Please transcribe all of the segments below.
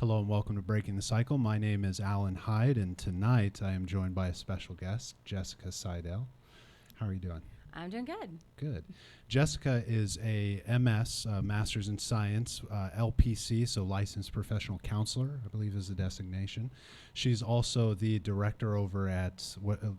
Hello and welcome to Breaking the Cycle. My name is Alan Hyde, and tonight I am joined by a special guest, Jessica Seidel. How are you doing? I'm doing good. Good. Jessica is a MS, Master's in Science, LPC, so Licensed Professional Counselor, I believe is the designation. She's also the director over at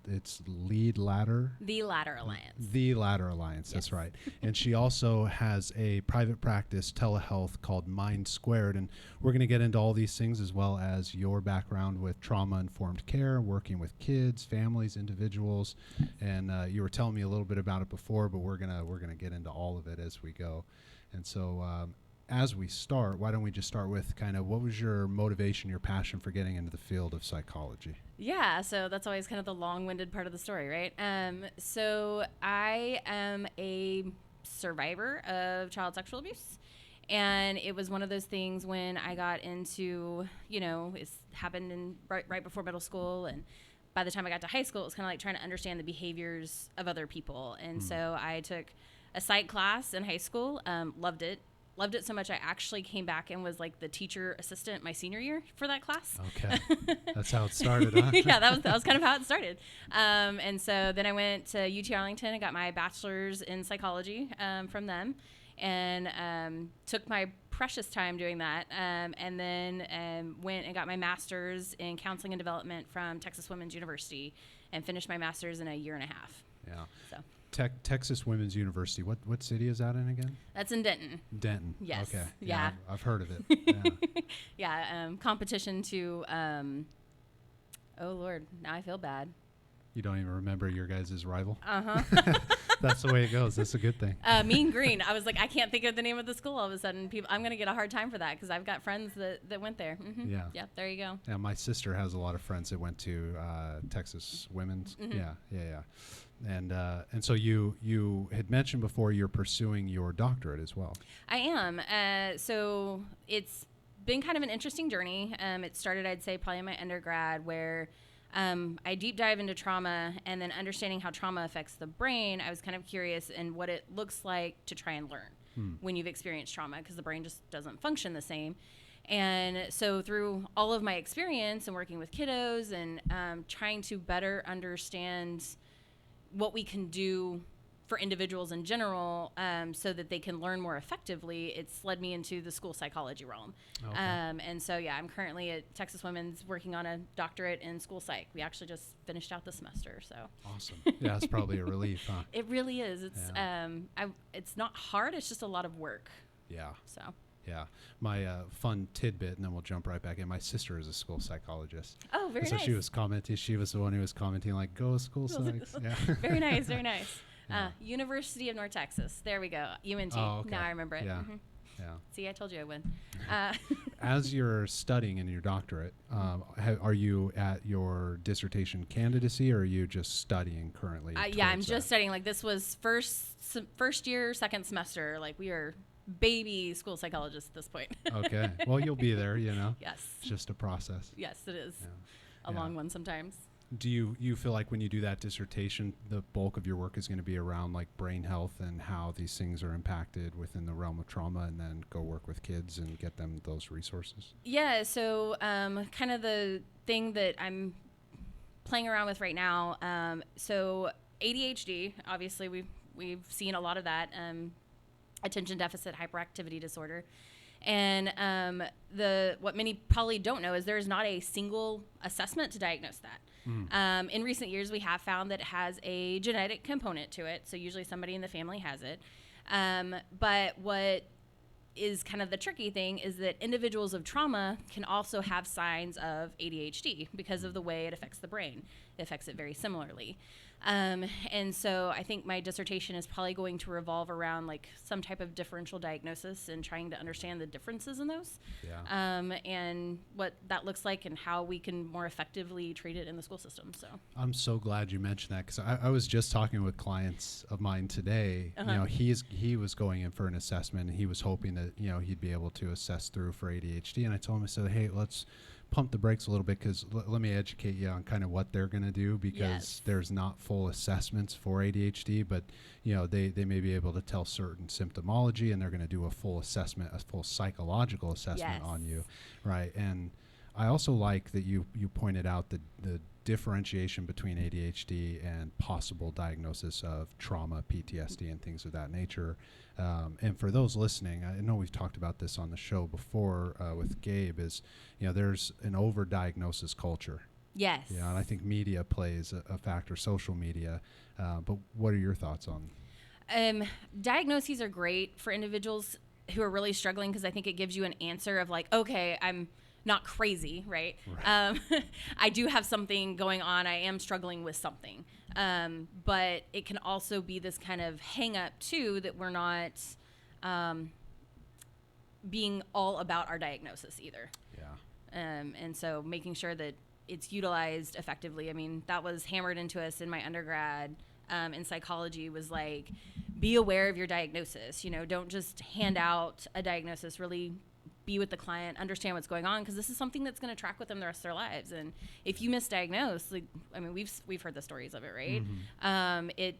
it's Lead Ladder. The Ladder Alliance. The Ladder Alliance, that's right. And she also has a private practice telehealth called Mind Squared. And we're going to get into all these things as well as your background with trauma-informed care, working with kids, families, individuals. And you were telling me a little bit about it before, but we're gonna get into all of it as we go. And so as we start, why don't we just start with kind of what was your motivation, your passion for getting into the field of psychology? Yeah, so that's always kind of the long-winded part of the story, right? So I am a survivor of child sexual abuse. And it was one of those things when I got into, it's happened in right before middle school, and by the time I got to high school, it was kind of like trying to understand the behaviors of other people. And so I took a psych class in high school, loved it so much I actually came back and was like the teacher assistant my senior year for that class. Okay. That's how it started, huh? Yeah, that was kind of how it started. And so then I went to UT Arlington and got my bachelor's in psychology from them, and took my precious time doing that, and then went and got my master's in counseling and development from Texas Women's University and finished my master's in a year and a half. Yeah. So Texas Women's University. What city is that in again? that's in Denton. Denton. Yes. Okay. Yeah. I've heard of it. Yeah. Yeah. Competition to, oh Lord, now I feel bad. You don't even remember your guys' rival? Uh-huh. That's the way it goes. That's a good thing. Mean Green. I was like, I can't think of the name of the school all of a sudden. I'm going to get a hard time for that because I've got friends that went there. Mm-hmm. Yeah. Yeah, there you go. Yeah, my sister has a lot of friends that went to Texas Women's. Mm-hmm. Yeah. And so you had mentioned before you're pursuing your doctorate as well. I am. So it's been kind of an interesting journey. It started, I'd say, probably in my undergrad where I deep dive into trauma, and then understanding how trauma affects the brain. I was kind of curious in what it looks like to try and learn when you've experienced trauma, because the brain just doesn't function the same. And so through all of my experience and working with kiddos and trying to better understand what we can do for individuals in general, so that they can learn more effectively, it's led me into the school psychology realm. Okay. And so, yeah, I'm currently at Texas Women's working on a doctorate in school psych. We actually just finished out the semester, so. Awesome. Yeah, it's probably a relief, huh? It really is. It's it's not hard. It's just a lot of work. Yeah. So. Yeah. My fun tidbit, and then we'll jump right back in. My sister is a school psychologist. Oh, very so nice. she was commenting. She was the one who was commenting, like, go school psychs. Yeah. Very nice. Very nice. Yeah. University of North Texas. There we go. UNT. Oh, okay. Now I remember it. Yeah. Mm-hmm. Yeah. See, I told you I would. As you're studying in your doctorate, are you at your dissertation candidacy, or are you just studying currently? Yeah, I'm just studying. Like, this was first year, second semester. Like, we are baby school psychologists at this point. Okay. Well, you'll be there, Yes. It's just a process. Yes, it is. Yeah. A long one sometimes. Do you feel like when you do that dissertation, the bulk of your work is going to be around like brain health and how these things are impacted within the realm of trauma, and then go work with kids and get them those resources? Yeah. So kind of the thing that I'm playing around with right now. So ADHD, obviously we've seen a lot of that. Attention deficit hyperactivity disorder. And what many probably don't know is there is not a single assessment to diagnose that. In recent years, we have found that it has a genetic component to it. So usually somebody in the family has it. But what is kind of the tricky thing is that individuals of trauma can also have signs of ADHD because of the way it affects the brain. It affects it very similarly. And so I think my dissertation is probably going to revolve around like some type of differential diagnosis and trying to understand the differences in those. Yeah. And what that looks like and how we can more effectively treat it in the school system. So I'm so glad you mentioned that, because I was just talking with clients of mine today. He was going in for an assessment, and he was hoping that he'd be able to assess through for ADHD. And I told him, I said, hey, let's pump the brakes a little bit, because let me educate you on kind of what they're going to do, because there's not full assessments for ADHD, but they may be able to tell certain symptomology, and they're going to do a full assessment, a full psychological assessment on you, right? And I also like that you pointed out the differentiation between ADHD and possible diagnosis of trauma, PTSD, and things of that nature. And for those listening, I know we've talked about this on the show before with Gabe, is, there's an overdiagnosis culture. Yes. And I think media plays a factor, social media. But what are your thoughts on? Diagnoses are great for individuals who are really struggling, because I think it gives you an answer of like, okay, I'm not crazy, right? I do have something going on. I am struggling with something. But it can also be this kind of hang up too, that we're not being all about our diagnosis either. Yeah. And so making sure that it's utilized effectively. I mean, that was hammered into us in my undergrad in psychology, was like, be aware of your diagnosis. Don't just hand out a diagnosis, really be with the client, understand what's going on, because this is something that's going to track with them the rest of their lives. And if you misdiagnose, we've heard the stories of it, right? Mm-hmm. It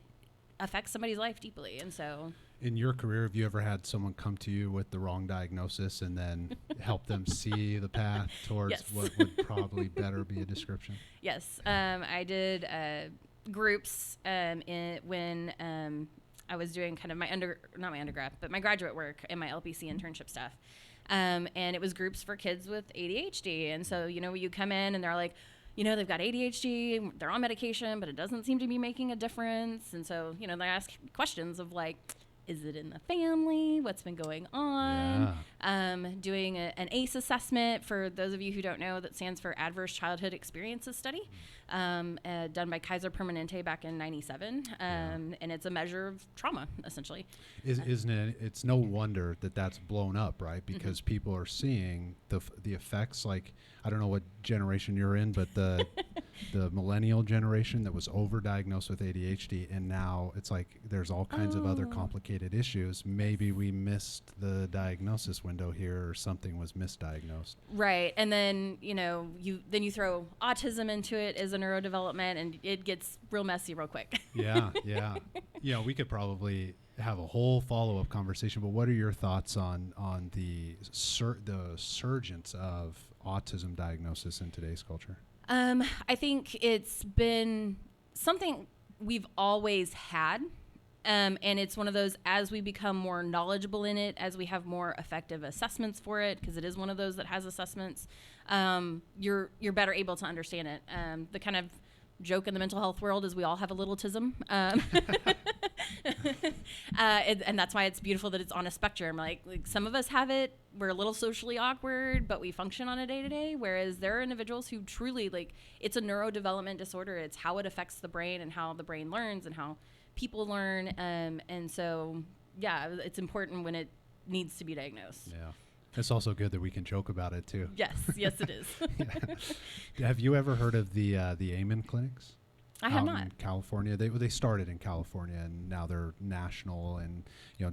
affects somebody's life deeply. And so, in your career, have you ever had someone come to you with the wrong diagnosis and then help them see the path towards what would probably better be a description? Yes. I did groups when I was doing kind of not my undergrad, but my graduate work and my LPC internship stuff. And it was groups for kids with ADHD. And so, you come in and they're like, they've got ADHD, they're on medication, but it doesn't seem to be making a difference. And so, they ask questions of like, is it in the family? What's been going on? Yeah. Doing an ACE assessment, for those of you who don't know, that stands for Adverse Childhood Experiences Study, done by Kaiser Permanente back in '97. And it's a measure of trauma, essentially. Isn't it? It's no wonder that that's blown up, right? Because people are seeing the effects. Like, I don't know what generation you're in, but the millennial generation that was overdiagnosed with ADHD, and now it's like there's all kinds of other complicated issues. Maybe we missed the diagnosis window here, or something was misdiagnosed. Right. And then, you throw autism into it as a neurodevelopment, and it gets real messy real quick. Yeah. We could probably have a whole follow-up conversation, but what are your thoughts on the surgence of autism diagnosis in today's culture? I think it's been something we've always had. And it's one of those, as we become more knowledgeable in it, as we have more effective assessments for it, because it is one of those that has assessments, you're better able to understand it. The kind of joke in the mental health world is we all have a little autism. And that's why it's beautiful that it's on a spectrum. Like some of us have it, we're a little socially awkward, but we function on a day-to-day, whereas there are individuals who truly, it's a neurodevelopment disorder. It's how it affects the brain and how the brain learns and how people learn. And so, it's important when it needs to be diagnosed. Yeah. It's also good that we can joke about it too. Yes, it is. Yeah. Have you ever heard of the Amen clinics? I have not. In California, they started in California, and now they're national. And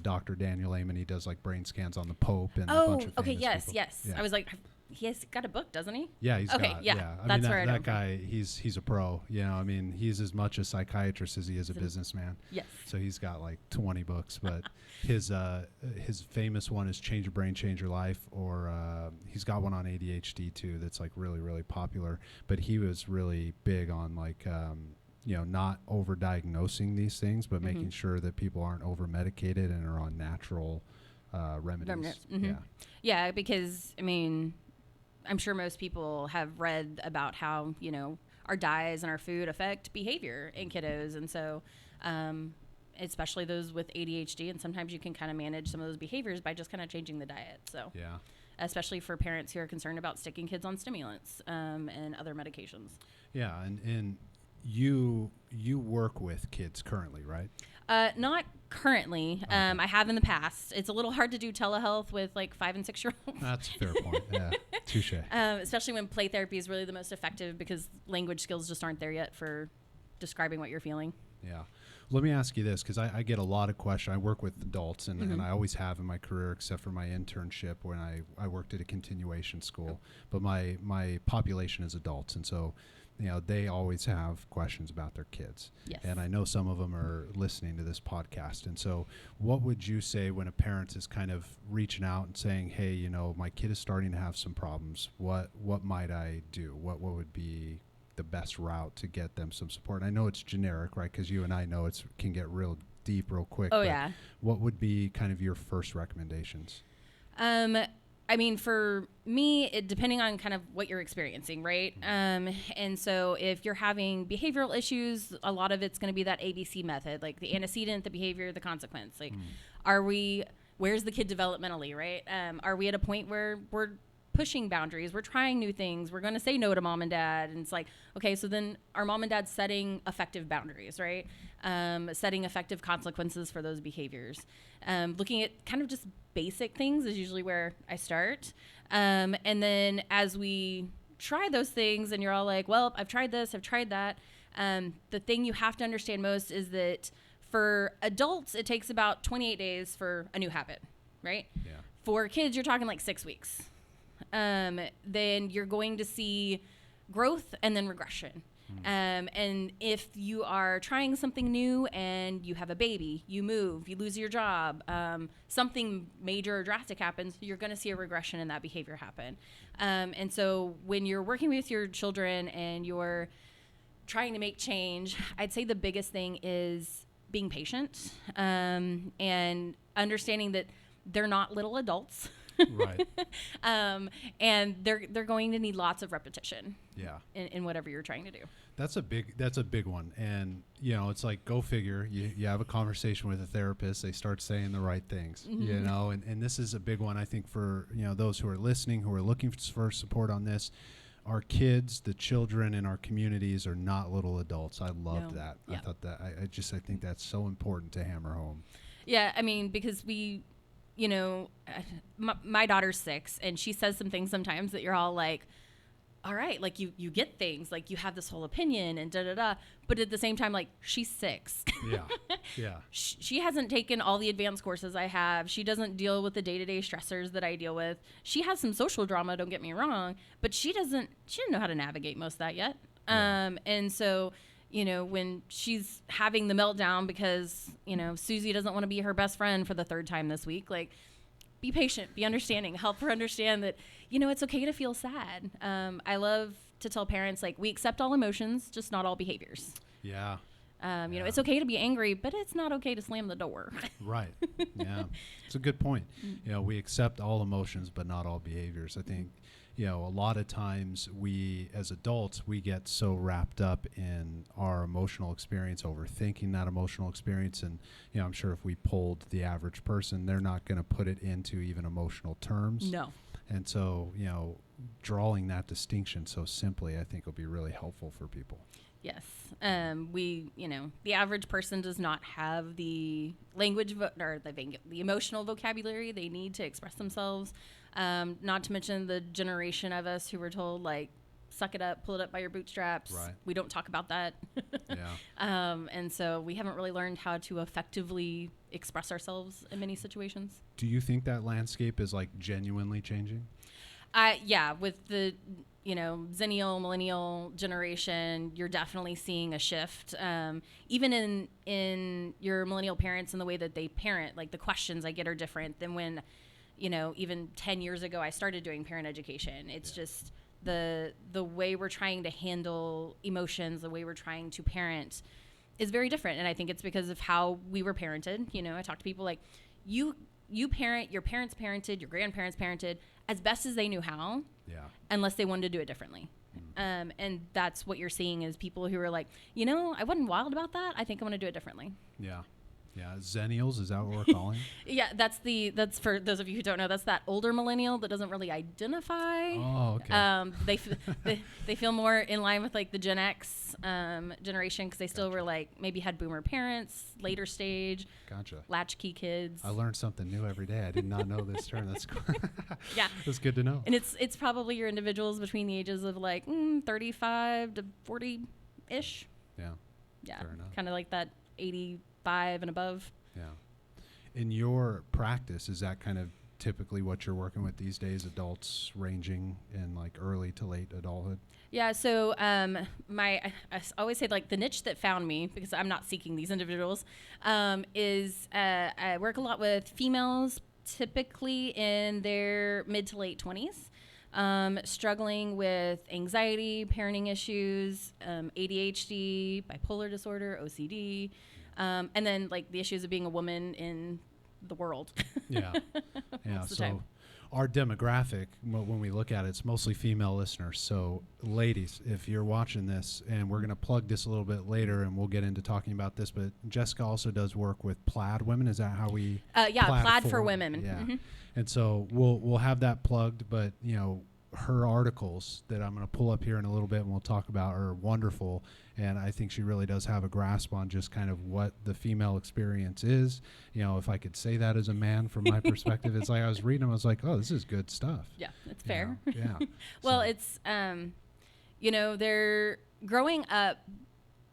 Dr. Daniel Amen, he does like brain scans on the Pope and a bunch of famous people. Yes. Yeah. I was like, he has got a book, doesn't he? Yeah, he's got. Yeah, that's where that guy, he's a pro. He's as much a psychiatrist as he is a businessman. Yes. So he's got like 20 books, but his famous one is Change Your Brain, Change Your Life, or he's got one on ADHD too that's like really, really popular. But he was really big on like not overdiagnosing these things, but making sure that people aren't over medicated and are on natural remedies. Mm-hmm. Yeah, because I'm sure most people have read about how, our diets and our food affect behavior in kiddos. And so, especially those with ADHD, and sometimes you can kind of manage some of those behaviors by just kind of changing the diet. So, especially for parents who are concerned about sticking kids on stimulants and other medications. Yeah. And you work with kids currently, right? Not currently. Okay. I have in the past. It's a little hard to do telehealth with like 5 and 6 year olds. That's a fair point. Yeah, touche. Especially when play therapy is really the most effective, because language skills just aren't there yet for describing what you're feeling. Yeah. Let me ask you this, because I get a lot of questions. I work with adults, and I always have in my career, except for my internship when I worked at a continuation school. But my population is adults, and so they always have questions about their kids. Yes. And I know some of them are listening to this podcast. And so what would you say when a parent is kind of reaching out and saying, hey, my kid is starting to have some problems. What might I do? What would be the best route to get them some support? I know it's generic, right? Because you and I know it can get real deep real quick. Oh, yeah. What would be kind of your first recommendations? I mean, for me, depending on kind of what you're experiencing, right? And so if you're having behavioral issues, a lot of it's going to be that ABC method, like the antecedent, the behavior, the consequence. Like, where's the kid developmentally, right? Are we at a point where we're pushing boundaries, we're trying new things, we're going to say no to mom and dad? And it's like, okay, so then are mom and dad setting effective boundaries, right? Setting effective consequences for those behaviors. Looking at kind of just basic things is usually where I start. And then as we try those things and you're all like, well, I've tried this, I've tried that. The thing you have to understand most is that for adults, it takes about 28 days for a new habit, right? Yeah. For kids, you're talking like 6 weeks. Then you're going to see growth and then regression. And if you are trying something new and you have a baby, you move, you lose your job, something major or drastic happens, you're going to see a regression in that behavior happen. And so when you're working with your children and you're trying to make change, I'd say the biggest thing is being patient, and understanding that they're not little adults. Right. And they're going to need lots of repetition. Yeah. In whatever you're trying to do. That's a big one. And it's like, go figure, you have a conversation with a therapist, they start saying the right things, and this is a big one, I think, for those who are listening, who are looking for support on this. Our kids, the children in our communities, are not little adults. I loved that. Yeah. I thought that I think that's so important to hammer home. Yeah, I mean, because my daughter's 6, and she says some things sometimes that you're all like, all right, like you get things, like you have this whole opinion and but at the same time, like, she's 6. Yeah. She hasn't taken all the advanced courses I have. She doesn't deal with the day-to-day stressors that I deal with. She has some social drama, don't get me wrong, but she didn't know how to navigate most of that yet. Yeah. And so, when she's having the meltdown because, Susie doesn't want to be her best friend for the 3rd time this week, like, be patient, be understanding, help her understand that, it's okay to feel sad. I love to tell parents, like, we accept all emotions, just not all behaviors. Yeah. It's okay to be angry, but it's not okay to slam the door. Right. Yeah. It's a good point. We accept all emotions, but not all behaviors. I think, a lot of times we, as adults, we get so wrapped up in our emotional experience, overthinking that emotional experience. And, I'm sure if we polled the average person, they're not going to put it into even emotional terms. No. And so, drawing that distinction so simply, I think will be really helpful for people. Yes. The average person does not have the language or the emotional vocabulary they need to express themselves. Not to mention the generation of us who were told, like, suck it up, pull it up by your bootstraps. Right. We don't talk about that. Yeah. And so we haven't really learned how to effectively express ourselves in many situations. Do you think that landscape is, like, genuinely changing? Yeah, with the Zennial, millennial generation, you're definitely seeing a shift. Even in your millennial parents and the way that they parent, like, the questions I get are different than when, even 10 years ago I started doing parent education. It's just the way we're trying to handle emotions, the way we're trying to parent is very different. And I think it's because of how we were parented. I talk to people like, you parent, your parents parented, your grandparents parented as best as they knew how. Yeah. Unless they wanted to do it differently. And that's what you're seeing is people who are like, I wasn't wild about that. I think I'm going to do it differently. Yeah. Yeah. Zennials, is that what we're calling? Yeah. That's for those of you who don't know, that's that older millennial that doesn't really identify. Oh, okay. They feel more in line with, like, the Gen X generation, because they still were, like, maybe had boomer parents, later stage. Gotcha. Latchkey kids. I learn something new every day. I did not know this term. That's cool. Yeah. That's good to know. And it's probably your individuals between the ages of, like, 35 to 40-ish. Yeah. Yeah. Fair enough. Kind of like that 85 and above. Yeah. In your practice, is that kind of typically what you're working with these days, adults ranging in like early to late adulthood? Yeah, so I always say like the niche that found me, because I'm not seeking these individuals, is I work a lot with females, typically in their mid to late 20s, struggling with anxiety, parenting issues, ADHD, bipolar disorder, OCD, and then like the issues of being a woman in the world. Yeah. Yeah. Most of the So time. our demographic, when we look at it, it's mostly female listeners. So ladies, if you're watching this, and we're going to plug this a little bit later and we'll get into talking about this, but Jessica also does work with Plaid women. Is that how we? Yeah, Plaid for women. Yeah. Mm-hmm. And so we'll have that plugged, but her articles that I'm going to pull up here in a little bit and we'll talk about are wonderful. And I think she really does have a grasp on just kind of what the female experience is. If I could say that as a man from my perspective, it's like I was reading them, I was like, oh, this is good stuff. Yeah, it's fair. Yeah. Well, it's, they're growing up,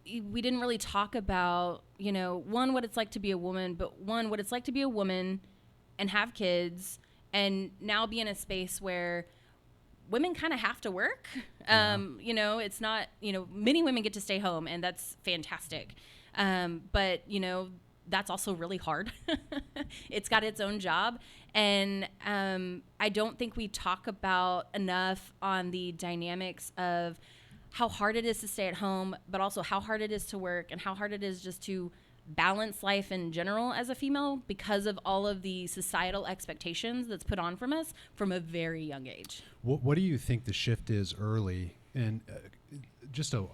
we didn't really talk about, one, what it's like to be a woman, but one, what it's like to be a woman and have kids and now be in a space where women kind of have to work. It's not, many women get to stay home and that's fantastic. But that's also really hard. It's got its own job. And I don't think we talk about enough on the dynamics of how hard it is to stay at home, but also how hard it is to work and how hard it is just to balance life in general as a female because of all of the societal expectations that's put on from us from a very young age. What do you think the shift is early? And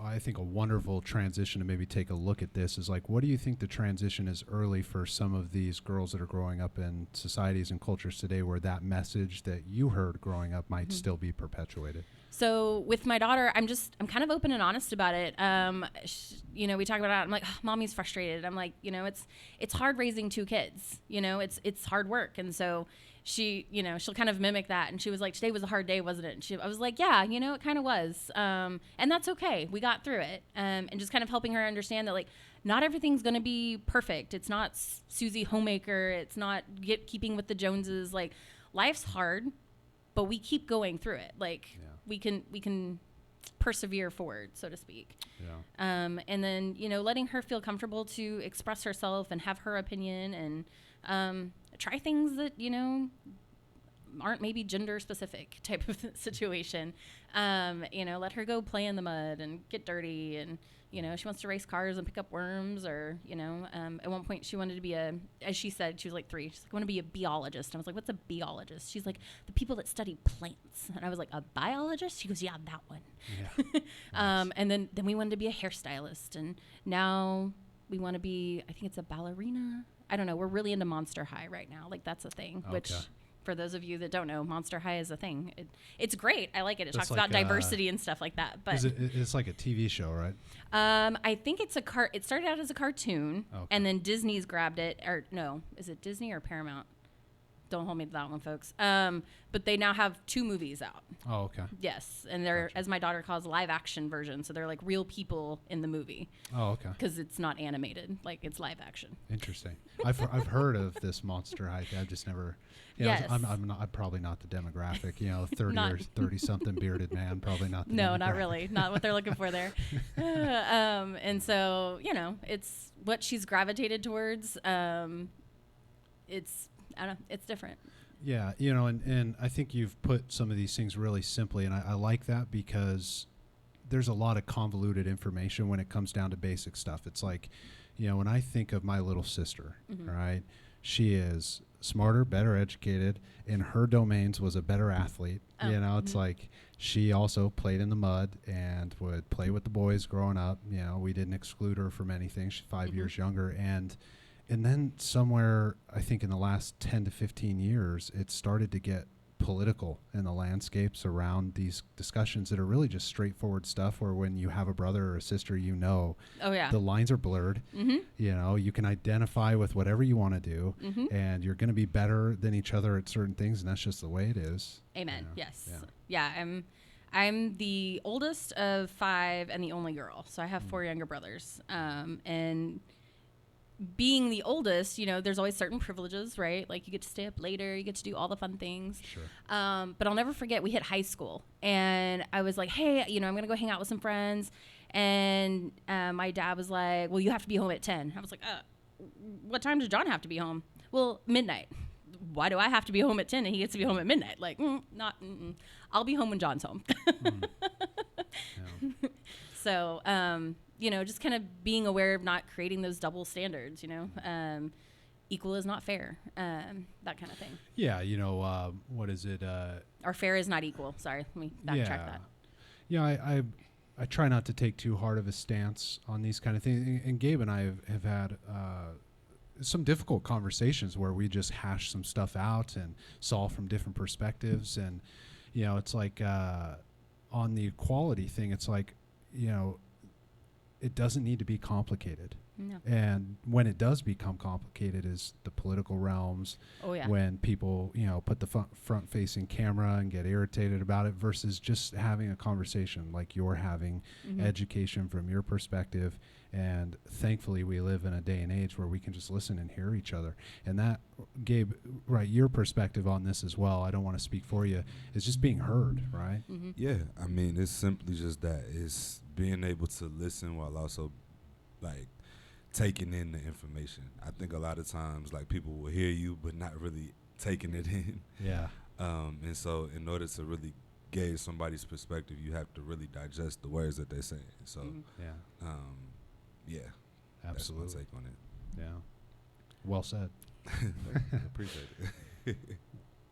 I think a wonderful transition to maybe take a look at this is like, what do you think the transition is early for some of these girls that are growing up in societies and cultures today where that message that you heard growing up might still be perpetuated? So with my daughter, I'm kind of open and honest about it. We talk about it. I'm like, oh, mommy's frustrated. I'm like, it's hard raising two kids. It's hard work. And so she'll kind of mimic that. And she was like, today was a hard day, wasn't it? I was like, yeah, it kind of was. And that's okay. We got through it. And just kind of helping her understand that like, not everything's going to be perfect. It's not Susie Homemaker. It's not keeping with the Joneses. Like life's hard, but we keep going through it. Like, we can persevere forward, so to speak. Yeah. And then, letting her feel comfortable to express herself and have her opinion and try things that, aren't maybe gender specific type of situation. Let her go play in the mud and get dirty and, she wants to race cars and pick up worms or, at one point she wanted to be as she said, she was like 3. She's like, I want to be a biologist. I was like, what's a biologist? She's like, the people that study plants. And I was like, a biologist? She goes, yeah, that one. Yeah. Nice. And then we wanted to be a hairstylist. And now we want to be, I think it's a ballerina. I don't know. We're really into Monster High right now. Like that's a thing, which for those of you that don't know, Monster High is a thing. It's great. I like it. It talks about diversity and stuff like that. But it's like a TV show, right? I think it's it started out as a cartoon, and then Disney's grabbed it. Or no, is it Disney or Paramount? Don't hold me to that one, folks. But they now have 2 movies out. Oh, okay. Yes, and they're, as my daughter calls, live action version. So they're like real people in the movie. Oh, okay. Because it's not animated, like it's live action. Interesting. I've heard of this Monster High. I've just never. Yes. I'm probably not the demographic. 30 something bearded man. Probably not. No, not really. Not what they're looking for there. And so it's what she's gravitated towards. It's. I don't know, it's different. Yeah, and I think you've put some of these things really simply, and I like that because there's a lot of convoluted information when it comes down to basic stuff. It's like, when I think of my little sister, right, she is smarter, better educated, in her domains was a better athlete. It's like she also played in the mud and would play with the boys growing up. We didn't exclude her from anything. She's 5 years younger, and then somewhere, I think in the last 10 to 15 years, it started to get political in the landscapes around these discussions that are really just straightforward stuff where when you have a brother or a sister, the lines are blurred. You can identify with whatever you want to do, and you're going to be better than each other at certain things, and that's just the way it is. Amen. Yes. Yeah. I'm the oldest of 5 and the only girl. So I have 4 younger brothers. And being the oldest, you know, there's always certain privileges, right? Like you get to stay up later, you get to do all the fun things. Sure. But I'll never forget, we hit high school and I was like, hey, you know, I'm going to go hang out with some friends. And my dad was like, well, you have to be home at 10. I was like, what time does John have to be home? Well, midnight. Why do I have to be home at 10 and he gets to be home at midnight? Like, I'll be home when John's home. Yeah. So, you know, just kind of being aware of not creating those double standards, you know, equal is not fair, that kind of thing. Yeah, you know, what is it? Or fair is not equal. Sorry, let me backtrack that. Yeah, I try not to take too hard of a stance on these kind of things. And Gabe and I have had some difficult conversations where we just hash some stuff out and solve from different perspectives. And, you know, it's like on the equality thing, it's like, you know, it doesn't need to be complicated. No. And when it does become complicated is the political realms. Oh, yeah. When people, you know, put the front-facing camera and get irritated about it versus just having a conversation like you're having, education from your perspective. And thankfully, we live in a day and age where we can just listen and hear each other. And that, Gabe, right, your perspective on this as well, I don't want to speak for you, is just being heard, right? Mm-hmm. Yeah, I mean, it's simply just that. It's being able to listen while also, like, taking in the information. I think a lot of times, like, people will hear you but not really taking it in. Yeah. And so in order to really gauge somebody's perspective, you have to really digest the words that they're saying. So, Yeah. Yeah. Absolutely. That's my take on it. Yeah. Well said. Appreciate it.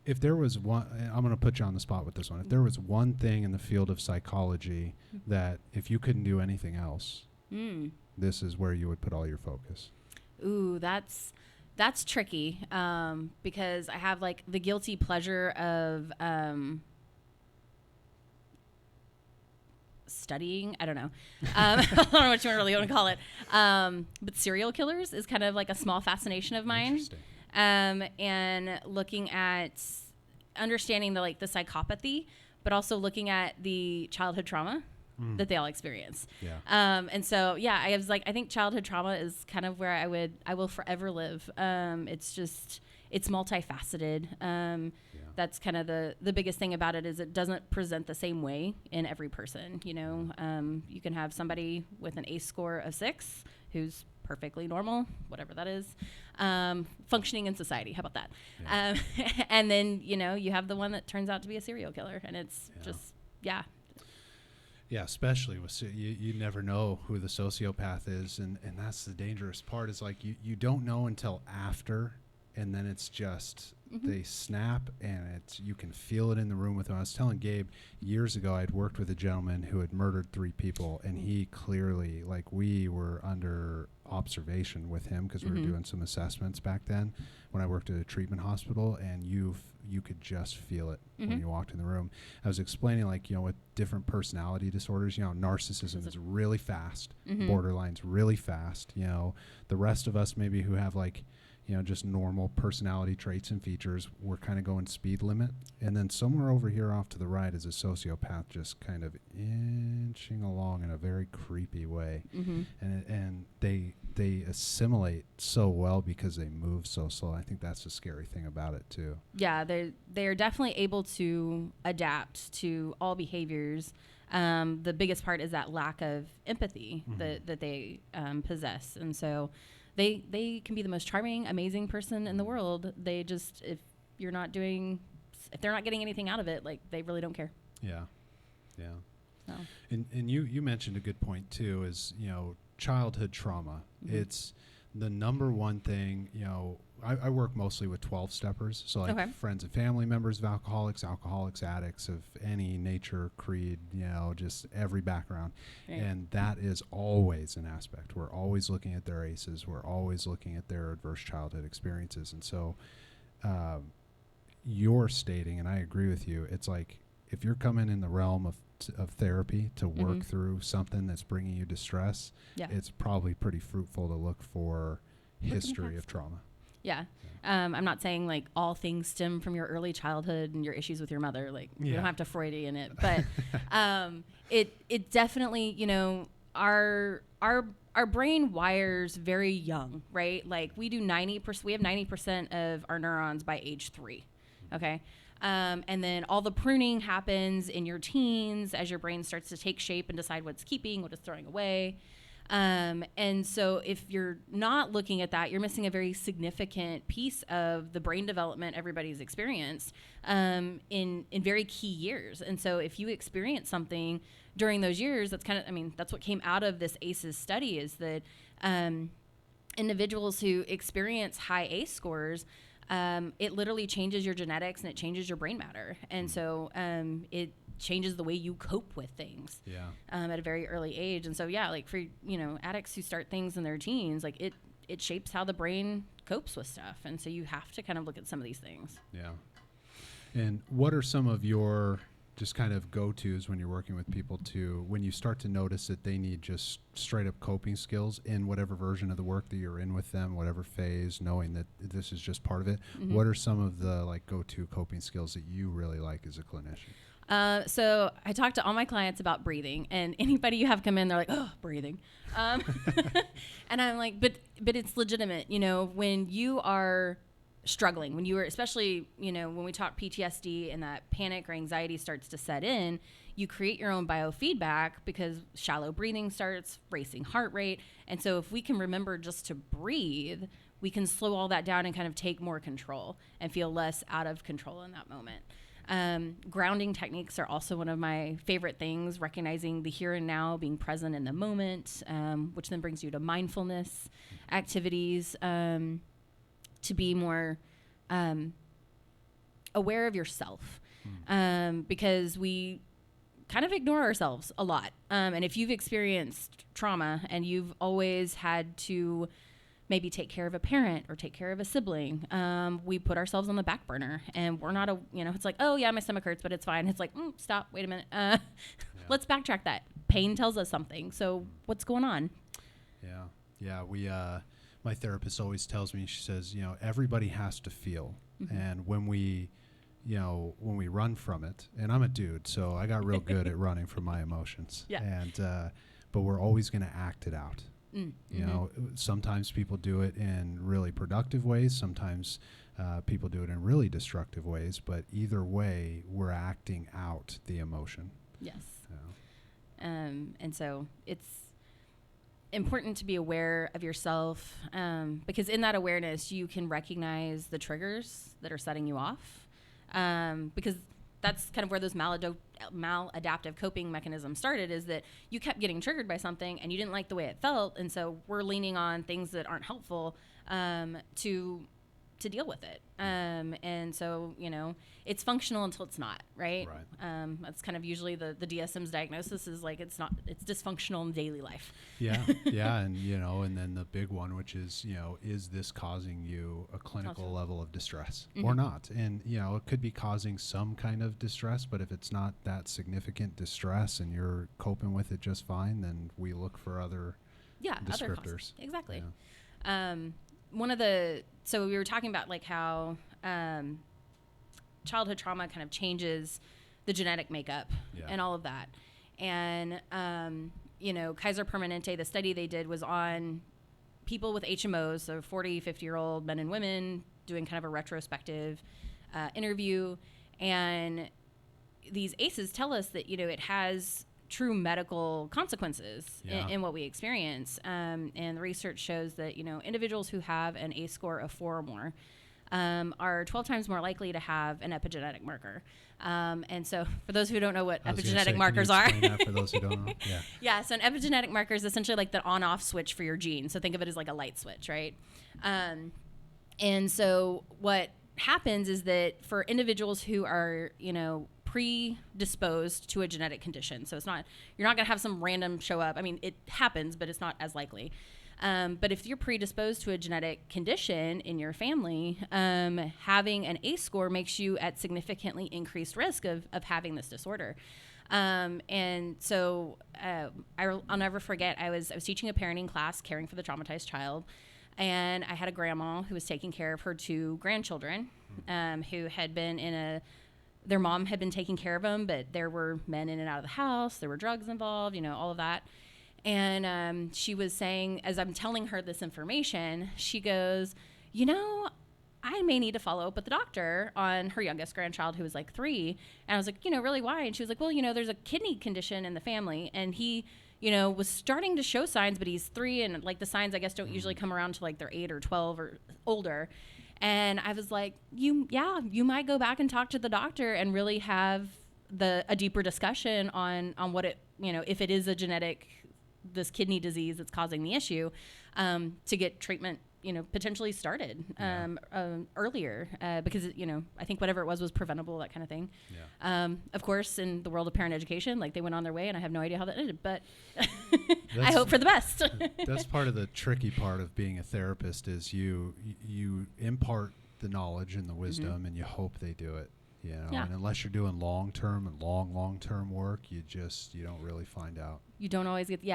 If there was one, I'm going to put you on the spot with this one. If there was one thing in the field of psychology that if you couldn't do anything else, this is where you would put all your focus. Ooh, that's tricky, because I have like the guilty pleasure of studying. I don't know. I don't know what you really want to call it. But serial killers is kind of like a small fascination of mine. Interesting. And looking at understanding the psychopathy, but also looking at the childhood trauma that they all experience. Yeah. And so, yeah, I think childhood trauma is kind of where I will forever live. It's multifaceted. That's kind of the biggest thing about it is it doesn't present the same way in every person. You know, you can have somebody with an ACE score of 6 who's perfectly normal, whatever that is, functioning in society. How about that? Yeah. And then, you know, you have the one that turns out to be a serial killer, and it's Yeah, especially with you never know who the sociopath is, and that's the dangerous part. Is like you don't know until after, and then it's just they snap, and you can feel it in the room with them. I was telling Gabe years ago I'd worked with a gentleman who had murdered 3 people, and he clearly, like, we were under observation with him because we were doing some assessments back then when I worked at a treatment hospital, and you could just feel it when you walked in the room. I was explaining, like, you know, with different personality disorders, you know, narcissism is really fast, borderline's really fast. You know, the rest of us maybe who have, like, you know, just normal personality traits and features, we're kind of going speed limit. And then somewhere over here off to the right is a sociopath just kind of inching along in a very creepy way. And they assimilate so well because they move so slow. I think that's the scary thing about it too. Yeah, they're definitely able to adapt to all behaviors. The biggest part is that lack of empathy that they possess. And so they can be the most charming, amazing person in the world. They just, if they're not getting anything out of it, like, they really don't care. Yeah. Yeah. So. And you mentioned a good point too, is, you know, childhood trauma. It's the number one thing. You know, I work mostly with 12-steppers, so like friends and family members of alcoholics, addicts of any nature, creed, you know, just every background. Right. And that is always an aspect. We're always looking at their ACEs. We're always looking at their adverse childhood experiences. And so you're stating, and I agree with you, it's like if you're coming in the realm of therapy to work through something that's bringing you distress, it's probably pretty fruitful to look for history of trauma. Yeah. I'm not saying like all things stem from your early childhood and your issues with your mother. Like we don't have to Freudian it, but it definitely, you know, our brain wires very young, right? Like we have 90% of our neurons by age 3. Okay. And then all the pruning happens in your teens as your brain starts to take shape and decide what's keeping, what it's throwing away. And so if you're not looking at that, you're missing a very significant piece of the brain development everybody's experienced in very key years. And so if you experience something during those years, that's that's what came out of this ACEs study, is that individuals who experience high ACE scores, it literally changes your genetics and it changes your brain matter. And so it changes the way you cope with things at a very early age. And so, like for, you know, addicts who start things in their teens, like it shapes how the brain copes with stuff. And so you have to kind of look at some of these things. Yeah. And what are some of your just kind of go-tos when you're working with people when you start to notice that they need just straight up coping skills in whatever version of the work that you're in with them, whatever phase, knowing that this is just part of it? Mm-hmm. What are some of the like go-to coping skills that you really like as a clinician? So I talk to all my clients about breathing, and anybody you have come in, they're like, oh, breathing. And I'm like, but it's legitimate. You know, when you are struggling, when you are, especially, you know, when we talk PTSD and that panic or anxiety starts to set in, you create your own biofeedback because shallow breathing starts, racing heart rate. And so if we can remember just to breathe, we can slow all that down and kind of take more control and feel less out of control in that moment. Grounding techniques are also one of my favorite things, recognizing the here and now, being present in the moment, which then brings you to mindfulness activities, to be more aware of yourself, because we kind of ignore ourselves a lot. And if you've experienced trauma and you've always had to maybe take care of a parent or take care of a sibling, we put ourselves on the back burner, and we're not it's like, oh yeah, my stomach hurts, but it's fine. It's like, stop, wait a minute. Let's backtrack that. Pain tells us something. So what's going on? Yeah. We, my therapist always tells me, she says, you know, everybody has to feel. Mm-hmm. And when we run from it, and I'm a dude, so I got real good at running from my emotions. Yeah. And, but we're always going to act it out. You know, sometimes people do it in really productive ways. Sometimes people do it in really destructive ways. But either way, we're acting out the emotion. Yes. And so it's important to be aware of yourself, because in that awareness, you can recognize the triggers that are setting you off, because that's kind of where those maladaptive coping mechanisms started, is that you kept getting triggered by something and you didn't like the way it felt. And so we're leaning on things that aren't helpful to deal with it. And so, you know, it's functional until it's not, right? That's kind of usually the DSM's diagnosis is like, it's dysfunctional in daily life. Yeah. And, you know, and then the big one, which is, you know, is this causing you a clinical level of distress or not? And, you know, it could be causing some kind of distress, but if it's not that significant distress and you're coping with it just fine, then we look for other descriptors. Other causes. Exactly. Yeah. So we were talking about like how childhood trauma kind of changes the genetic makeup and all of that. And, you know, Kaiser Permanente, the study they did was on people with HMOs, so 40, 50-year-old men and women, doing kind of a retrospective interview. And these ACEs tell us that, you know, it has true medical consequences in what we experience. And the research shows that, you know, individuals who have an ACE score of 4 or more are 12 times more likely to have an epigenetic marker. And so for those who don't know what epigenetic markers are. For those who don't know. Yeah. So an epigenetic marker is essentially like the on-off switch for your gene. So think of it as like a light switch, right? And so what happens is that for individuals who are, you know, predisposed to a genetic condition. So you're not going to have some random show up. I mean, it happens, but it's not as likely. But if you're predisposed to a genetic condition in your family, having an ACE score makes you at significantly increased risk of having this disorder. And so I'll never forget, I was teaching a parenting class, caring for the traumatized child. And I had a grandma who was taking care of her 2 grandchildren, who had been their mom had been taking care of them, but there were men in and out of the house. There were drugs involved, all of that. And she was saying, as I'm telling her this information, she goes, I may need to follow up with the doctor on her youngest grandchild, who was like 3. And I was like, really, why? And she was like, well, there's a kidney condition in the family. And he, was starting to show signs, but he's 3. And like the signs, I guess, don't usually come around to like they're 8 or 12 or older. And I was like, you might go back and talk to the doctor and really have a deeper discussion on what it, if it is this kidney disease that's causing the issue, to get treatment, potentially started earlier, because, I think whatever it was preventable, that kind of thing. Yeah. Of course, in the world of parent education, like they went on their way and I have no idea how that ended, but I hope for the best. That's part of the tricky part of being a therapist is you impart the knowledge and the wisdom and you hope they do it. And unless you're doing long-term work, you don't really find out. You don't always get the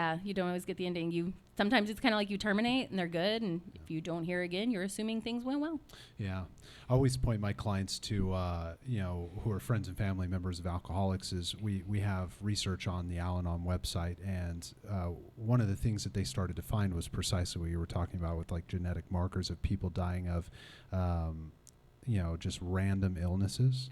ending. Sometimes it's kind of like you terminate and they're good. And if you don't hear again, you're assuming things went well. Yeah. I always point my clients to, who are friends and family members of alcoholics is we have research on the Al-Anon website. And one of the things that they started to find was precisely what you were talking about with like genetic markers of people dying of, just random illnesses,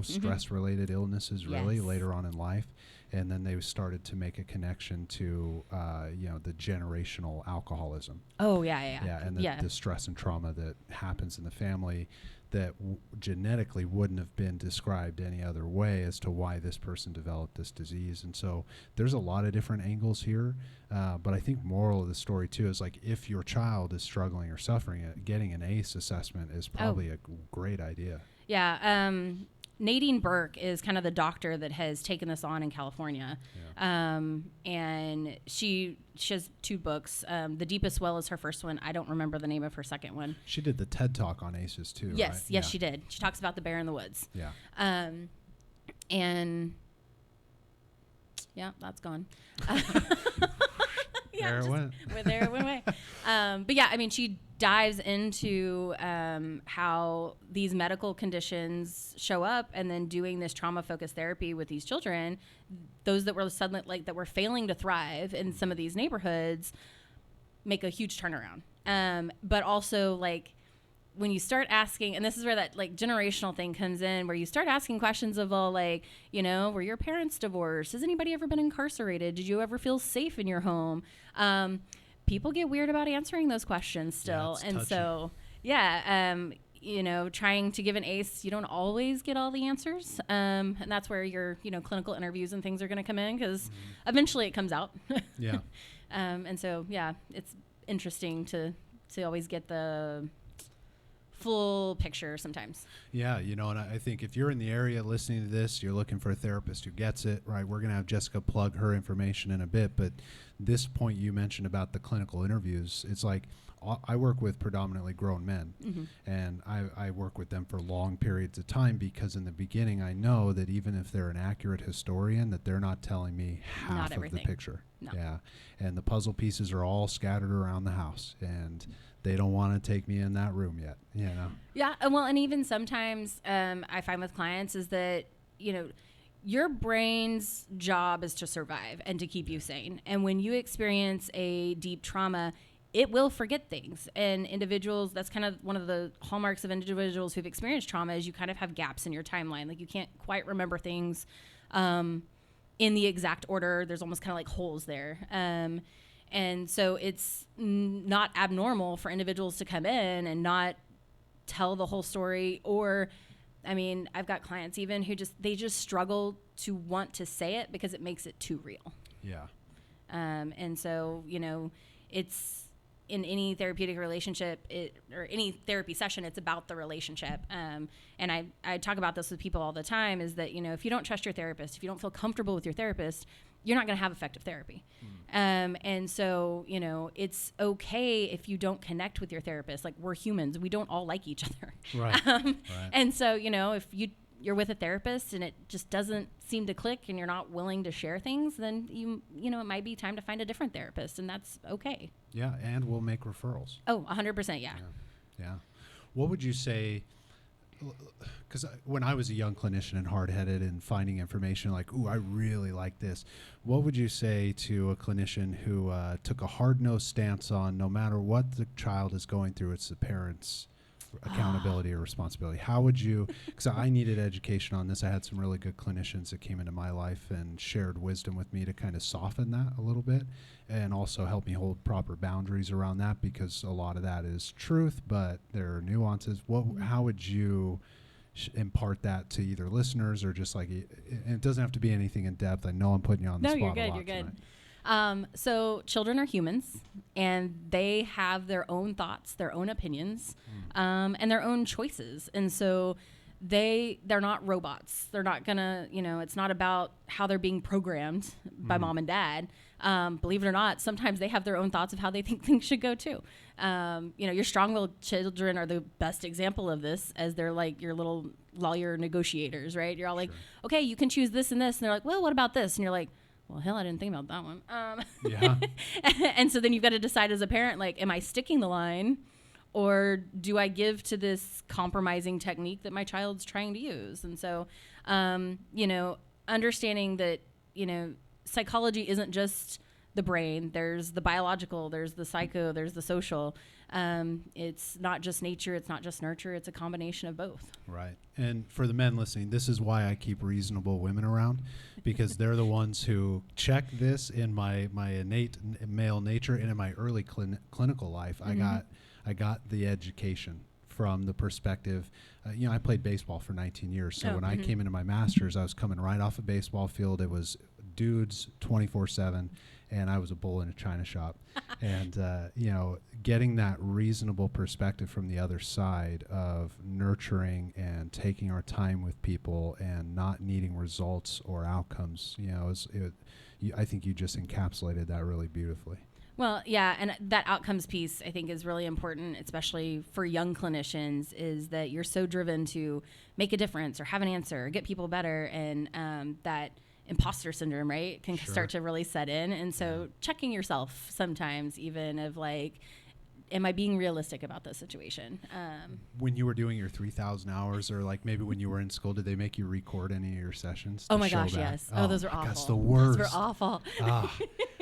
stress-related illnesses really later on in life. And then they started to make a connection to, the generational alcoholism. Oh, yeah. Yeah, and the stress and trauma that happens in the family that genetically wouldn't have been described any other way as to why this person developed this disease. And so there's a lot of different angles here. But I think moral of the story, too, is like if your child is struggling or suffering, getting an ACE assessment is probably a great idea. Yeah. Nadine Burke is kind of the doctor that has taken this on in California. Yeah. And she has 2 books. The Deepest Well is her first one. I don't remember the name of her second one. She did the TED Talk on ACEs too, Yes, right? yes, she did. She talks about the bear in the woods. Yeah. And yeah, that's gone. There it went. There it went away. But yeah, I mean, she dives into how these medical conditions show up, and then doing this trauma-focused therapy with these children, those that were suddenly that were failing to thrive in some of these neighborhoods, make a huge turnaround. But also like when you start asking, and this is where that like generational thing comes in, where you start asking questions of all like, were your parents divorced? Has anybody ever been incarcerated? Did you ever feel safe in your home? People get weird about answering those questions still. Yeah, and touchy. So, trying to give an ACE, you don't always get all the answers. And that's where your, clinical interviews and things are going to come in, because eventually it comes out. Yeah. And so, yeah, it's interesting to always get the full picture sometimes. Yeah, and I think if you're in the area listening to this, you're looking for a therapist who gets it, right? We're going to have Jessica plug her information in a bit, but this point you mentioned about the clinical interviews, it's like I work with predominantly grown men, and I work with them for long periods of time because in the beginning I know that even if they're an accurate historian, that they're not telling me half of the picture. No. Yeah, and the puzzle pieces are all scattered around the house, and they don't want to take me in that room yet, Yeah, well, and even sometimes I find with clients is that, your brain's job is to survive and to keep you sane. And when you experience a deep trauma, it will forget things. And individuals, that's kind of one of the hallmarks of individuals who've experienced trauma, is you kind of have gaps in your timeline. Like you can't quite remember things in the exact order. There's almost kind of like holes there. And so it's not abnormal for individuals to come in and not tell the whole story. Or, I mean, I've got clients even who they just struggle to want to say it because it makes it too real. Yeah. And so, it's in any therapeutic relationship or any therapy session, it's about the relationship. And I talk about this with people all the time, is that, if you don't trust your therapist, if you don't feel comfortable with your therapist, you're not going to have effective therapy. And so, it's okay if you don't connect with your therapist. Like, we're humans. We don't all like each other. Right. Right. And so, if you're with a therapist and it just doesn't seem to click and you're not willing to share things, then you know, it might be time to find a different therapist, and that's okay. Yeah, and we'll make referrals. Oh, 100%, yeah. Yeah. What would you say, because when I was a young clinician and hard-headed and finding information like, ooh, I really like this, what would you say to a clinician who took a hard-nosed stance on no matter what the child is going through, it's the parents' accountability or responsibility? How would you, because I needed education on this. I had some really good clinicians that came into my life and shared wisdom with me to kind of soften that a little bit and also help me hold proper boundaries around that, because a lot of that is truth, but there are nuances. How would you impart that to either listeners or just like, and it doesn't have to be anything in depth. I know I'm putting you on the spot. No, you're good. So children are humans, and they have their own thoughts, their own opinions, and their own choices. And so they're not robots. They're not gonna, you know, it's not about how they're being programmed by mom and dad. Believe it or not, sometimes they have their own thoughts of how they think things should go too. You know, your strong-willed children are the best example of this, as they're like your little lawyer negotiators, right? You're all like, okay, you can choose this and this. And they're like, well, what about this? And you're like, well, hell, I didn't think about that one. Yeah. And so then you've got to decide as a parent, like, am I sticking the line, or do I give to this compromising technique that my child's trying to use? And so, you know, understanding that, you know, psychology isn't just the brain. There's the biological, there's the psycho, there's the social. It's not just nature, it's not just nurture, it's a combination of both. Right. And for the men listening, this is why I keep reasonable women around, because they're the ones who check this in my innate male nature, and in my early clinical life. I got the education from the perspective, you know, I played baseball for 19 years. So when I came into my master's, I was coming right off a baseball field. It was dudes 24/7, and I was a bull in a china shop. And, you know, getting that reasonable perspective from the other side of nurturing and taking our time with people and not needing results or outcomes, you know, I think you just encapsulated that really beautifully. Well, yeah, and that outcomes piece, I think, is really important, especially for young clinicians, is that you're so driven to make a difference or have an answer or get people better, and that imposter syndrome, right, can start to really set in. And so checking yourself sometimes, even of like, am I being realistic about this situation? When you were doing your 3,000 hours, or like maybe when you were in school, did they make you record any of your sessions? Oh my gosh, yes. Oh, those are awful. That's the worst. Those were awful.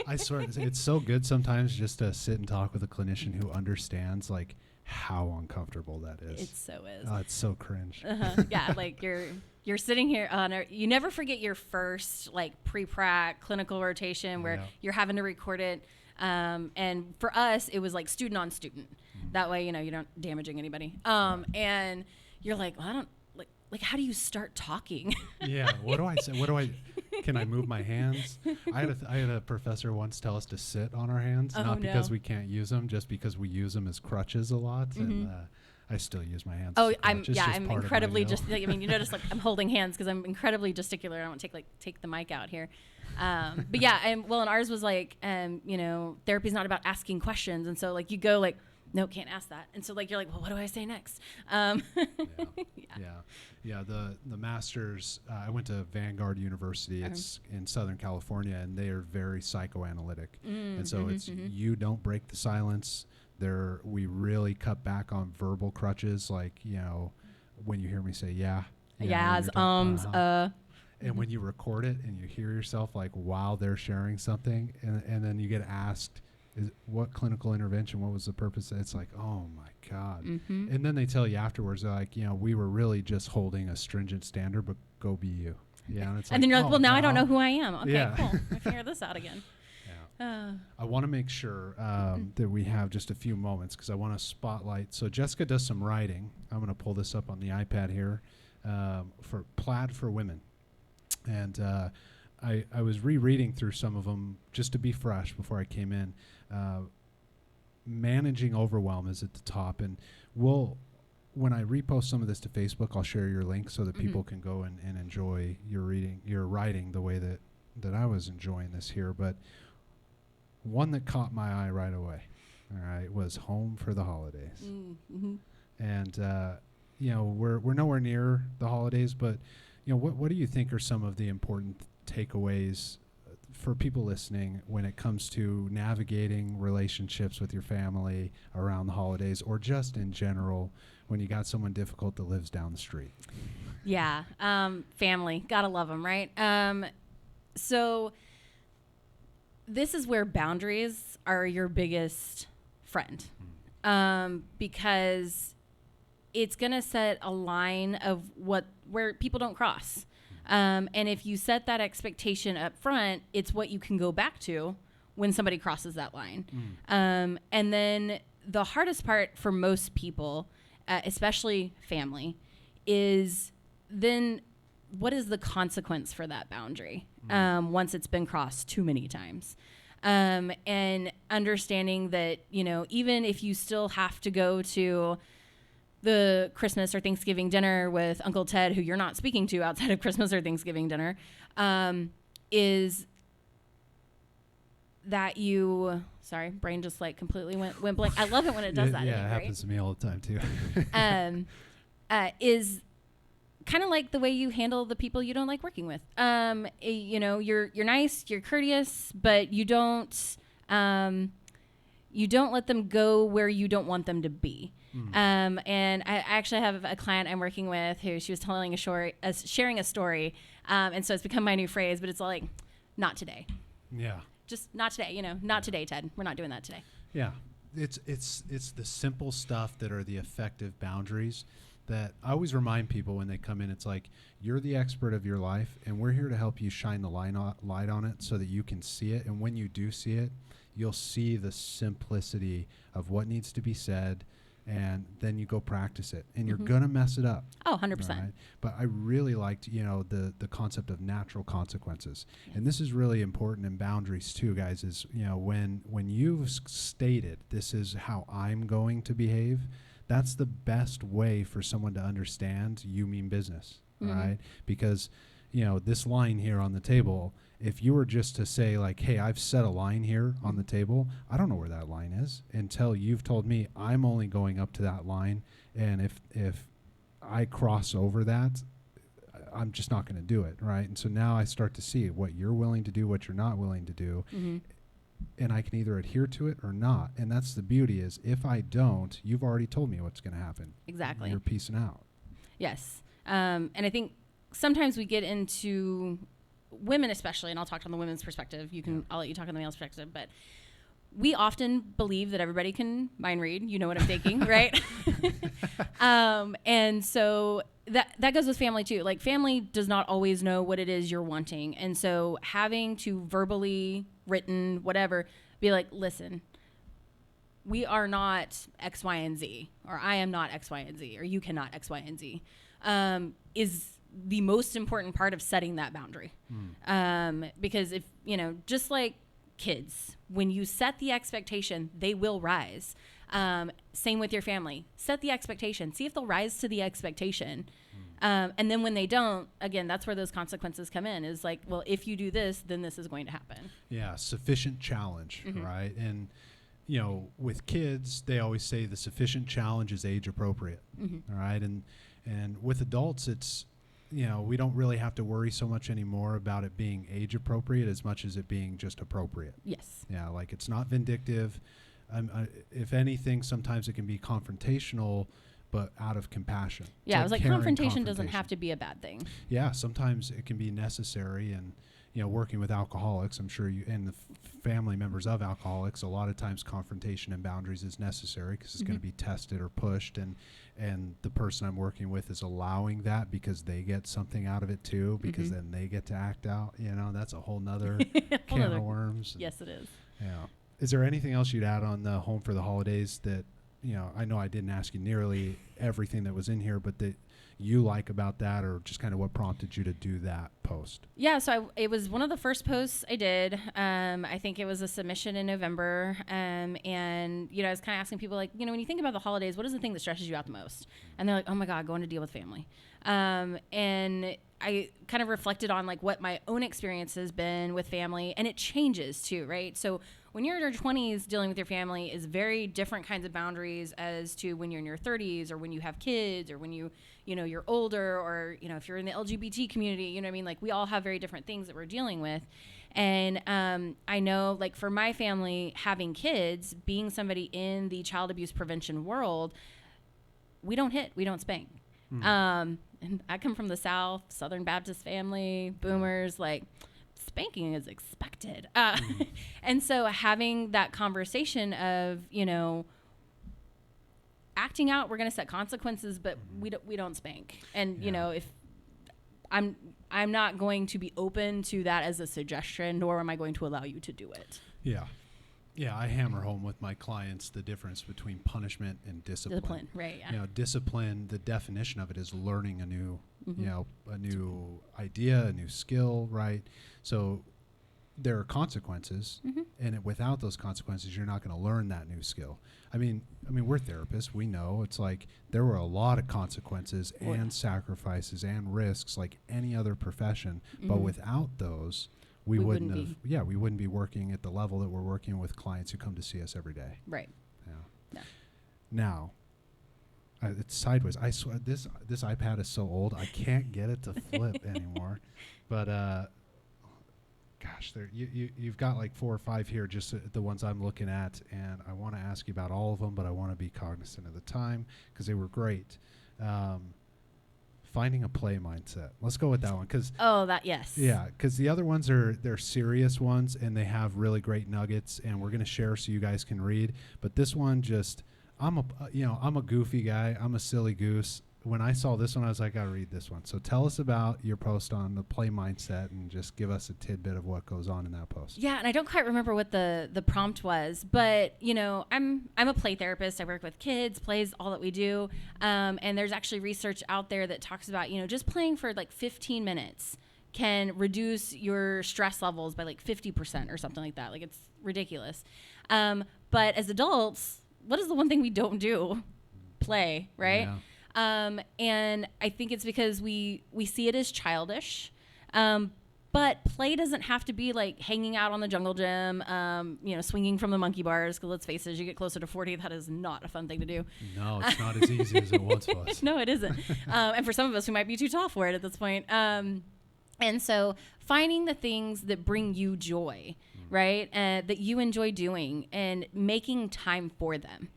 I swear, it's so good sometimes just to sit and talk with a clinician who understands like how uncomfortable that is. It so is. Oh, it's so cringe. Yeah, like you're sitting here on you never forget your first like pre-prac clinical rotation where you're having to record it. And for us, it was like student on student. That way, you know, you're not damaging anybody. And you're like, well, I don't like, how do you start talking? Yeah. What do I say? Can I move my hands? I had a professor once tell us to sit on our hands, not because we can't use them, just because we use them as crutches a lot. And, I still use my hands. Oh, I'm incredibly I mean, you notice like I'm holding hands because I'm incredibly gesticular. I don't take the mic out here. But yeah, and ours was like, you know, therapy's not about asking questions. And so like you go like, no, can't ask that. And so like, you're like, well, what do I say next? Yeah. The master's, I went to Vanguard University. It's in Southern California, and they are very psychoanalytic. And so it's, you don't break the silence. We really cut back on verbal crutches. Like, you know, when you hear me say, and when you record it and you hear yourself like while they're sharing something, and then you get asked, what clinical intervention, what was the purpose? It's like, oh my God. And then they tell you afterwards, they're like, you know, we were really just holding a stringent standard, but go be you. Yeah. And, it's and then you're like, well, now I don't know who I am. Okay, cool. I figure this out again. I want to make sure that we have just a few moments, because I want to spotlight. So Jessica does some writing. I'm going to pull this up on the iPad here for Plaid for Women. And I was rereading through some of them just to be fresh before I came in. Managing overwhelm is at the top. And when I repost some of this to Facebook, I'll share your link so that people can go and enjoy your writing the way that I was enjoying this here. But one that caught my eye right away, all right, was Home for the Holidays. And, we're nowhere near the holidays, but what do you think are some of the important takeaways for people listening when it comes to navigating relationships with your family around the holidays, or just in general when you got someone difficult that lives down the street? Yeah. Family. Gotta love them, right? So this is where boundaries are your biggest friend, because it's going to set a line of where people don't cross. And if you set that expectation up front, it's what you can go back to when somebody crosses that line. And then the hardest part for most people, especially family, is then what is the consequence for that boundary once it's been crossed too many times? And understanding that, even if you still have to go to the Christmas or Thanksgiving dinner with Uncle Ted, who you're not speaking to outside of Christmas or Thanksgiving dinner, is that sorry, brain just like completely went blank. I love it when it does that. Yeah, it happens to me all the time too. Is kind of like the way you handle the people you don't like working with. You're nice, you're courteous, but you don't let them go where you don't want them to be. And I actually have a client I'm working with who she was telling sharing a story. And so it's become my new phrase, but it's like, not today. Yeah. Just not today, not today, Ted. We're not doing that today. Yeah. It's the simple stuff that are the effective boundaries that I always remind people when they come in. It's like, you're the expert of your life, and we're here to help you shine the light on it so that you can see it. And when you do see it, you'll see the simplicity of what needs to be said, and then you go practice it, and you're gonna mess it up. Oh, 100%. Right? But I really liked, the concept of natural consequences. Yes. And this is really important in boundaries too, guys, is, when you've stated, this is how I'm going to behave, that's the best way for someone to understand you mean business, right? Because, this line here on the table, if you were just to say like, hey, I've set a line here on the table, I don't know where that line is until you've told me I'm only going up to that line. And if I cross over that, I'm just not going to do it, right? And so now I start to see what you're willing to do, what you're not willing to do. And I can either adhere to it or not. And that's the beauty, is if I don't, you've already told me what's going to happen. Exactly. You're peacing out. Yes. And I think sometimes we get into women especially, and I'll talk from the women's perspective. I'll let you talk on the male's perspective, but we often believe that everybody can mind read. You know what I'm thinking, right? And so that goes with family too. Like, family does not always know what it is you're wanting. And so having to verbally, written, whatever, be like, listen, we are not X, Y, and Z, or I am not X, Y, and Z, or you cannot X, Y, and Z, is the most important part of setting that boundary. Because if, just like kids, when you set the expectation, they will rise. Same with your family. Set the expectation. See if they'll rise to the expectation. And then when they don't, again, that's where those consequences come in, is like, well, if you do this, then this is going to happen. Yeah. Sufficient challenge, right? And, with kids, they always say the sufficient challenge is age appropriate. All right. And with adults, it's, we don't really have to worry so much anymore about it being age appropriate as much as it being just appropriate. Yes. Yeah. Like, it's not vindictive. If anything, sometimes it can be confrontational, but out of compassion. Yeah. I was like, confrontation doesn't have to be a bad thing. Yeah. Sometimes it can be necessary. And, working with alcoholics, I'm sure you and the family members of alcoholics, a lot of times confrontation and boundaries is necessary because it's going to be tested or pushed. And the person I'm working with is allowing that because they get something out of it too, because then they get to act out. That's a whole nother can of worms. Yes, it is. Yeah. Is there anything else you'd add on the Home for the Holidays that, I know I didn't ask you nearly everything that was in here, but that, you like about that, or just kind of what prompted you to do that post? Yeah, so it was one of the first posts I did. I think it was a submission in November. And, I was kind of asking people, like, when you think about the holidays, what is the thing that stresses you out the most? And they're like, oh my God, going to deal with family. And I kind of reflected on like what my own experience has been with family, and it changes too, right? So when you're in your 20s, dealing with your family is very different kinds of boundaries as to when you're in your 30s, or when you have kids, or when you're older, or, if you're in the LGBT community, like we all have very different things that we're dealing with. And I know, like, for my family, having kids, being somebody in the child abuse prevention world, we don't hit, we don't spank. And I come from the South, Southern Baptist family, boomers, like spanking is expected. And so having that conversation of, acting out, we're going to set consequences, but we don't spank. And, if I'm not going to be open to that as a suggestion, nor am I going to allow you to do it. Yeah. Yeah, I hammer home with my clients the difference between punishment and discipline. Discipline, right? Yeah. Discipline, the definition of it is learning a new, a new idea, a new skill, right? So there are consequences, and without those consequences, you're not going to learn that new skill. I mean, we're therapists. We know it's like there were a lot of consequences and sacrifices and risks, like any other profession. But without those, we wouldn't be working at the level that we're working with clients who come to see us every day. Right. Yeah. No. Now, it's sideways. I swear this iPad is so old I can't get it to flip anymore. But gosh, you've got like 4 or 5 here, just the ones I'm looking at, and I want to ask you about all of them, but I want to be cognizant of the time because they were great. Finding a play mindset. Let's go with that one. Yes. Yeah, because the other ones they're serious ones, and they have really great nuggets, and we're going to share so you guys can read. But this one I'm a goofy guy. I'm a silly goose. When I saw this one, I was like, I gotta read this one. So tell us about your post on the play mindset, and just give us a tidbit of what goes on in that post. Yeah, and I don't quite remember what the prompt was, but I'm a play therapist. I work with kids, plays, all that we do. And there's actually research out there that talks about just playing for like 15 minutes can reduce your stress levels by like 50% or something like that. Like, it's ridiculous. But as adults, what is the one thing we don't do? Play, right? Yeah. And I think it's because we see it as childish. But play doesn't have to be like hanging out on the jungle gym, swinging from the monkey bars. Because let's face it, as you get closer to 40, that is not a fun thing to do. No, it's not as easy as it once was. No, it isn't. And for some of us, we might be too tall for it at this point. And so finding the things that bring you joy, right, that you enjoy doing, and making time for them.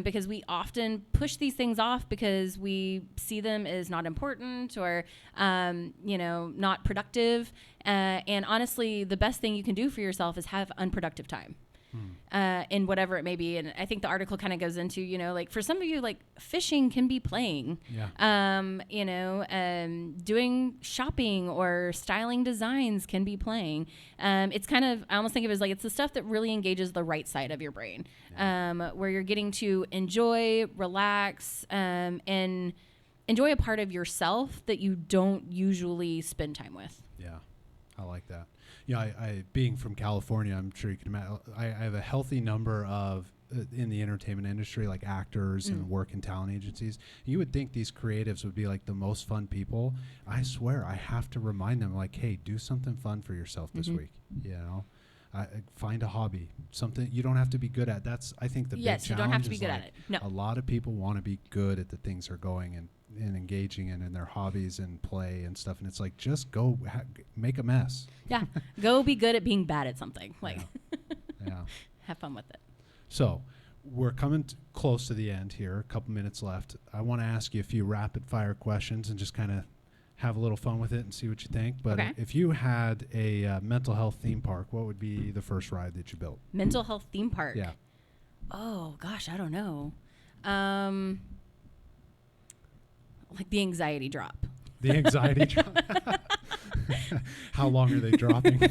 Because we often push these things off because we see them as not important or, not productive. And honestly, the best thing you can do for yourself is have unproductive time. In whatever it may be. And I think the article kind of goes into, like for some of you, like fishing can be playing, doing shopping or styling designs can be playing. It's kind of, I almost think of it as like, it's the stuff that really engages the right side of your brain, where you're getting to enjoy, relax, and enjoy a part of yourself that you don't usually spend time with. Yeah, I like that. I being from California, I'm sure you can imagine, I have a healthy number of, in the entertainment industry, like actors and work in talent agencies. You would think these creatives would be like the most fun people. I swear, I have to remind them, like, hey, do something fun for yourself this week. Find a hobby, something you don't have to be good at. That's, I think, the big challenge. Yes, you don't have to be good at it. No. A lot of people want to be good at the things they're going and engaging in their hobbies and play and stuff, and it's like, just go make a mess. Yeah, go be good at being bad at something. Like, have fun with it. So we're coming close to the end here, a couple minutes left. I want to ask you a few rapid fire questions and just kind of have a little fun with it and see what you think. But if you had a mental health theme park, what would be the first ride that you built? Mental health theme park? Yeah. Oh gosh, I don't know. Like the anxiety drop. The anxiety drop. How long are they dropping?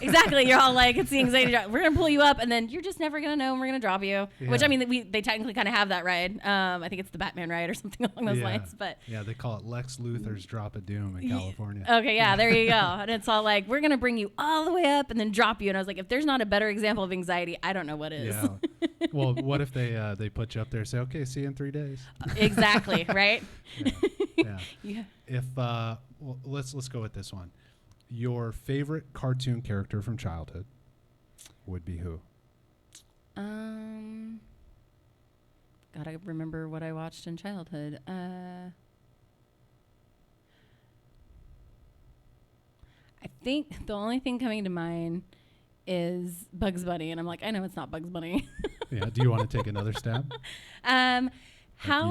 Exactly. You're all like, it's the anxiety drop. We're gonna pull you up, and then you're just never gonna know, and we're gonna drop you. Yeah. Which I mean, they technically kind of have that ride. I think it's the Batman ride or something along those lines. But yeah, they call it Lex Luthor's Drop of Doom in California. Okay, yeah, there you go. And it's all like, we're gonna bring you all the way up and then drop you. And I was like, if there's not a better example of anxiety, I don't know what is. Yeah. Well, what if they put you up there and say, okay, see you in 3 days? Exactly. Right. Yeah. Yeah. If well, let's go with this one. Your favorite cartoon character from childhood would be who? Gotta remember what I watched in childhood. I think the only thing coming to mind is Bugs Bunny, and I'm like, I know it's not Bugs Bunny. Yeah. Do you want to take another stab? How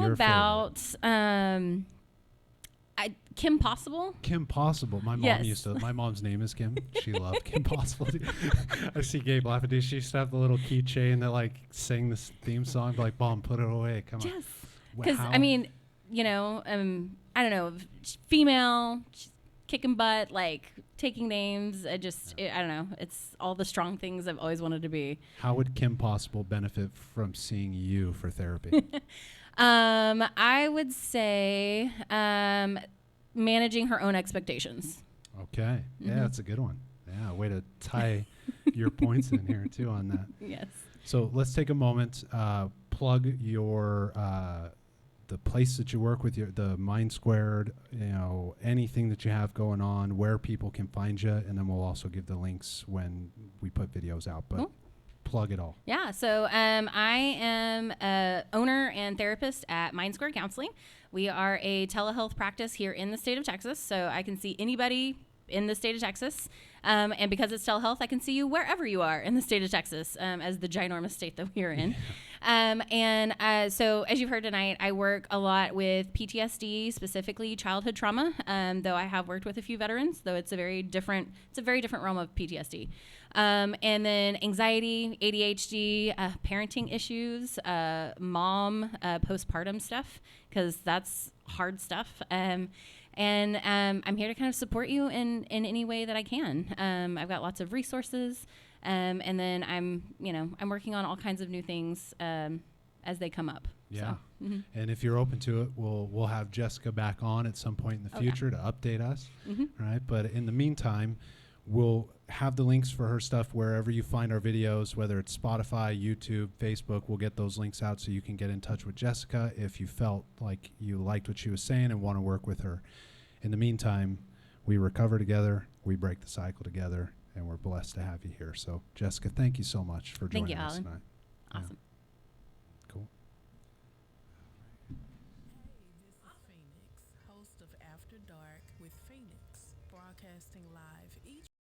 about Kim Possible? Kim Possible. My mom my mom's name is Kim. She loved Kim Possible. I see Gabe laughing. She used to have the little keychain that like sang this theme song. Like, Mom, put it away. Come on. Yes. Because I mean, I don't know, female, kicking butt, like taking names. I don't know. It's all the strong things I've always wanted to be. How would Kim Possible benefit from seeing you for therapy? I would say managing her own expectations. Okay. Yeah, that's a good one. Yeah, way to tie your points in here too on that. Yes. So let's take a moment, plug your the place that you work with, the Mind Squared, anything that you have going on, where people can find you, and then we'll also give the links when we put videos out. But plug it all. Yeah. So I am a owner and therapist at Mind Squared Counseling. We are a telehealth practice here in the state of Texas, so I can see anybody in the state of Texas. And because it's telehealth, I can see you wherever you are in the state of Texas, as the ginormous state that we are in. So as you've heard tonight, I work a lot with PTSD, specifically childhood trauma, though I have worked with a few veterans, though it's a very different realm of PTSD. And then anxiety, ADHD, parenting issues, mom, postpartum stuff, because that's hard stuff. And I'm here to kind of support you in any way that I can. I've got lots of resources, and then I'm working on all kinds of new things as they come up. Yeah. So, And if you're open to it, we'll have Jessica back on at some point in the future to update us. Right. But in the meantime, we'll have the links for her stuff wherever you find our videos, whether it's Spotify, YouTube, Facebook. We'll get those links out so you can get in touch with Jessica if you felt like you liked what she was saying and want to work with her. In the meantime, we recover together, we break the cycle together, and we're blessed to have you here. So, Jessica, thank you so much for joining us tonight. Awesome. Yeah. Cool. Hey, this is Phoenix, host of After Dark with Phoenix, broadcasting live